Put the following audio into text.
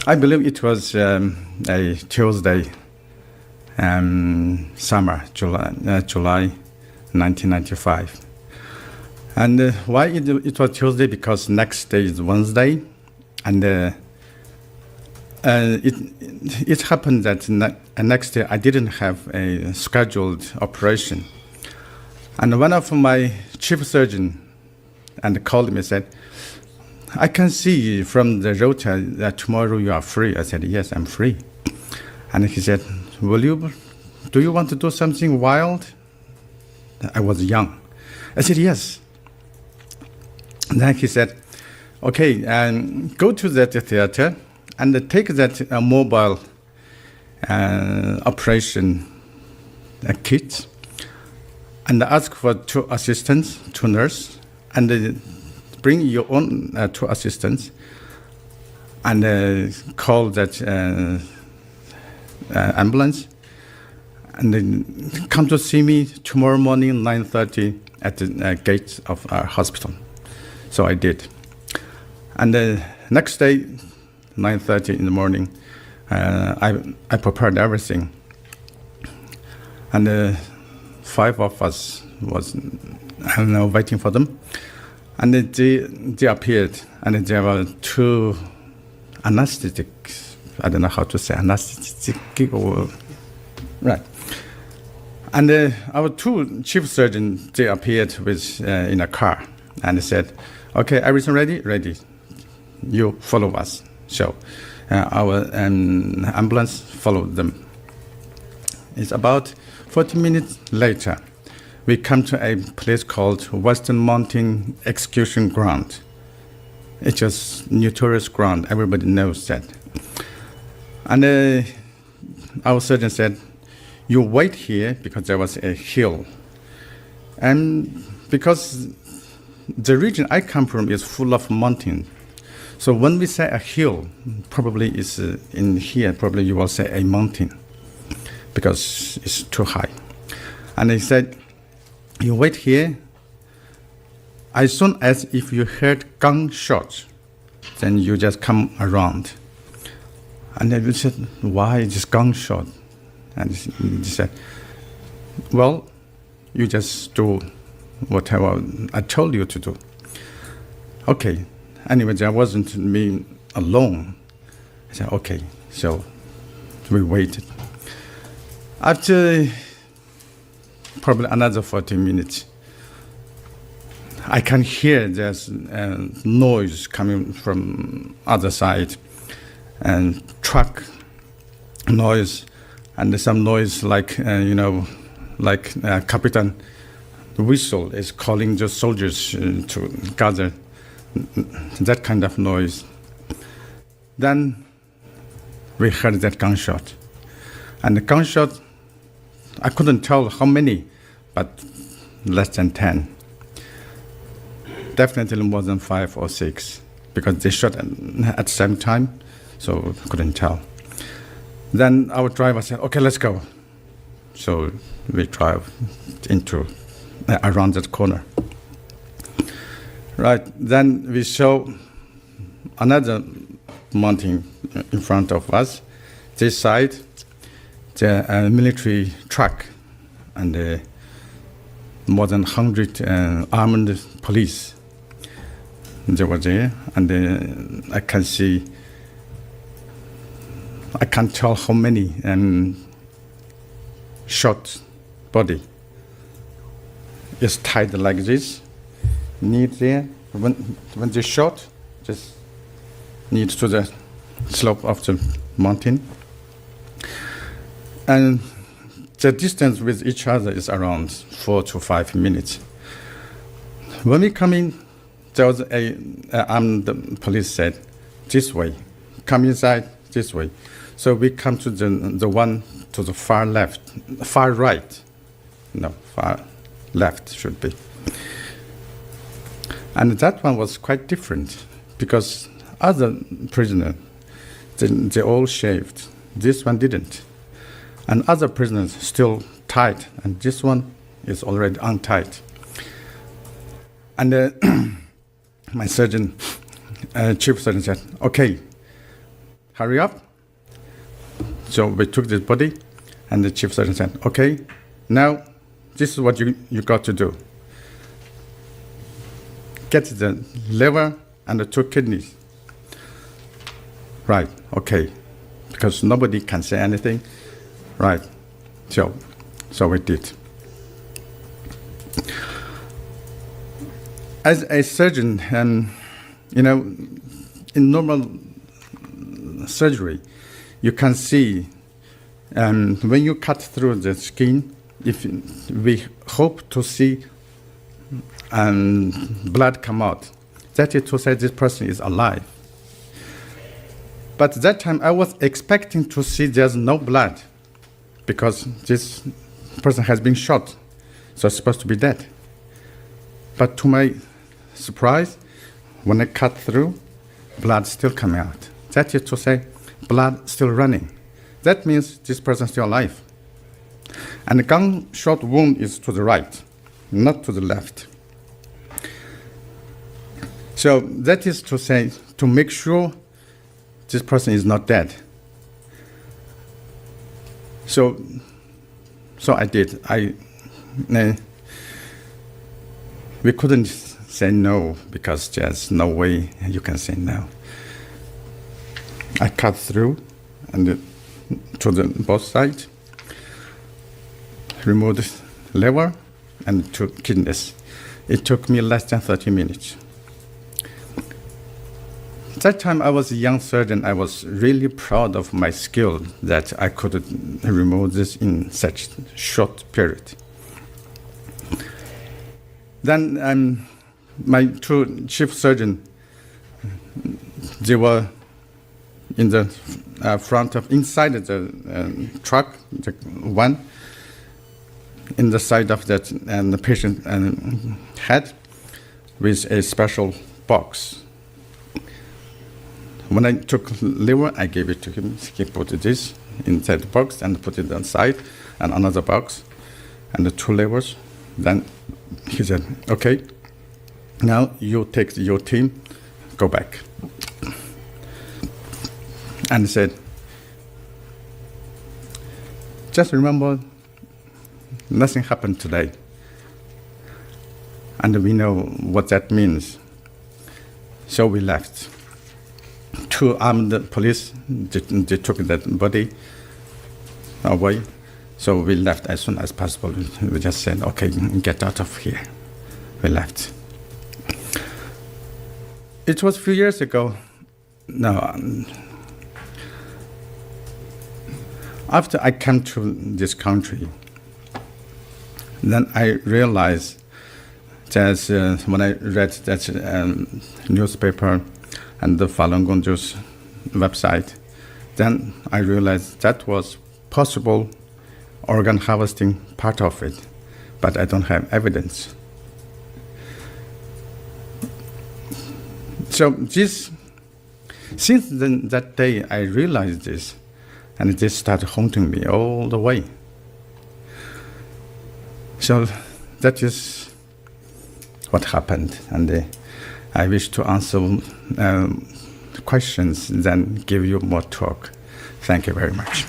I believe it was a Tuesday, summer, July 1995. And why it was Tuesday? Because next day is Wednesday, and it happened that next day I didn't have a scheduled operation. And one of my chief surgeon called me and said, I can see from the rota that tomorrow you are free. I said, yes, I'm free. And he said, do you want to do something wild? I was young. I said, yes. And then he said, okay, go to that theater and take that mobile operation kit and ask for 2 assistants, 2 nurses, and bring your own 2 assistants and call that ambulance and then come to see me tomorrow morning 9:30 at the gates of our hospital. So I did. And the next day, 9:30 in the morning, I prepared everything. And 5 of us was waiting for them. And they appeared, and there were 2 anesthetics. I don't know how to say anesthetic or right. And our 2 chief surgeons, they appeared with in a car and said, "Okay, everything ready? Ready. You follow us." So our ambulance followed them. It's about 40 minutes later. We come to a place called Western Mountain Execution Ground. It's just notorious ground. Everybody knows that. And our surgeon said, you wait here because there was a hill. And because the region I come from is full of mountains. So when we say a hill, probably is in here, probably you will say a mountain because it's too high. And he said, you wait here. As soon as if you heard gunshots, then you just come around. And then we said, why this gunshot? And he said, well, you just do whatever I told you to do. Okay. Anyway, there wasn't me alone. I said, okay. So we waited. After probably another 40 minutes, I can hear there's noise coming from other side, and truck noise, and some noise like Captain whistle is calling the soldiers to gather, that kind of noise. Then we heard that gunshot, and the gunshot, I couldn't tell how many, but less than 10. Definitely more than 5 or 6, because they shot at the same time, so I couldn't tell. Then our driver said, okay, let's go. So we drive into around that corner. Right, then we saw another mountain in front of us. This side, the military truck and more than 100 armed police. They were there, and I can see, I can't tell how many shot body is tied like this, knee there. When they shot, just knee to the slope of the mountain. And the distance with each other is around 4 to 5 minutes. When we come in, there was the police said, this way, come inside, this way. So we come to the one to the far left, far right, no, far left should be. And that one was quite different because other prisoners, they all shaved. This one didn't. And other prisoners still tied, and this one is already untied. And my surgeon, chief surgeon said, okay, hurry up. So we took this body, and the chief surgeon said, okay, now this is what you got to do. Get the liver and the 2 kidneys. Right, okay, because nobody can say anything. Right, so we did. As a surgeon, in normal surgery, you can see when you cut through the skin, if we hope to see blood come out, that is to say this person is alive. But that time I was expecting to see there's no blood because this person has been shot, so it's supposed to be dead. But to my surprise, when I cut through, blood still coming out. That is to say, blood still running. That means this person is still alive. And the gunshot wound is to the right, not to the left. So that is to say, to make sure this person is not dead. So I did. We couldn't say no because there's no way you can say no. I cut through and to both sides, removed liver and 2 kidneys. It took me less than 30 minutes. That time I was a young surgeon. I was really proud of my skill that I could remove this in such short period. Then my 2 chief surgeons, they were in the front of inside the truck, the one in the side of that and the patient head with a special box. When I took liver, I gave it to him. He put this inside the box and put it inside, and another box, and the 2 livers. Then he said, okay, now you take your team, go back. And he said, just remember, nothing happened today. And we know what that means. So we left. 2 armed police, they took that body away. So we left as soon as possible. We just said, okay, get out of here. We left. It was a few years ago. No, after I came to this country, then I realized that when I read that newspaper and the Falun Gong's website, then I realized that was possible organ harvesting part of it, but I don't have evidence. So since then, that day I realized this, and it just started haunting me all the way. So that is what happened, and I wish to answer questions, then give you more talk. Thank you very much.